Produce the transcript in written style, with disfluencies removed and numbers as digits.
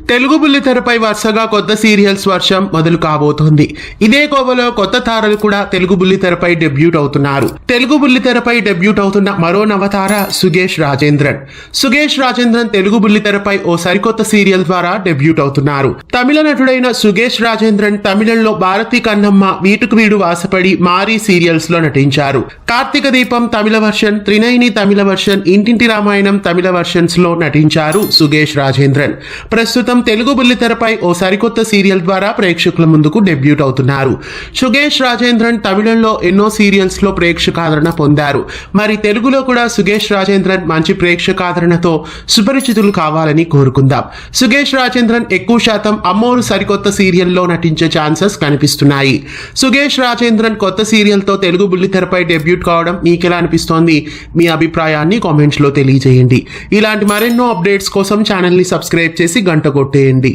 తెలుగు బుల్లితెరపై వరుసగా కొత్త సీరియల్స్ వర్షం మొదలు కాబోతోంది. ఇదే కోవలో కొత్త తారలు కూడా తెలుగు బుల్లితెరపై డెబ్యూట్ అవుతున్నారు. తెలుగు బుల్లితెరపై డెబ్యూట్ అవుతున్న మరో నవతార సుగేష్ రాజేంద్రన్. సుగేష్ రాజేంద్రన్ తెలుగు బుల్లితెరపై ఓ సరికొత్త సీరియల్ ద్వారా డెబ్యూట్ అవుతున్నారు. తమిళ నటుడైన సుగేష్ రాజేంద్రన్ తమిళంలో భారతి కన్నమ్మ, వీటుకు వీడు వాసపడి, మారీ సీరియల్స్ లో నటించారు. కార్తీక దీపం తమిళ వర్షన్, త్రినయని తమిళ వర్షన్, ఇంటింటి రామాయణం తమిళ వర్షన్స్ లో నటించారు సుగేష్ రాజేంద్రన్. ప్రస్తుతం తెలుగు బుల్లితెరపై ఓ సరికొత్త సీరియల్ ద్వారా ప్రేక్షకుల ముందుకు డెబ్యూట్ అవుతున్నారు. సుగేష్ రాజేంద్రన్ తమిళంలో ఎన్నో సీరియల్స్ లో ప్రేక్షకాదరణ పొందారు. మరి తెలుగులో కూడా సుగేష్ రాజేంద్రన్ మంచి ప్రేక్షకాదరణతో సుపరిచితులు కావాలని కోరుకుందాం. సుగేష్ రాజేంద్రన్ ఎక్కువ శాతం అమ్మోరు సరికొత్త సీరియల్లో నటించే ఛాన్సెస్ కనిపిస్తున్నాయి. సుగేష్ రాజేంద్రన్ కొత్త సీరియల్తో తెలుగు బుల్లితెరపై డెబ్యూట్ కావడం మీకెలా అనిపిస్తోంది? మీ అభిప్రాయాన్ని కామెంట్స్ లో తెలియజేయండి. ఇలాంటి మరెన్నో అప్డేట్స్ కోసం ఛానల్ ని సబ్స్క్రైబ్ చేసి గంట కొట్టేయండి.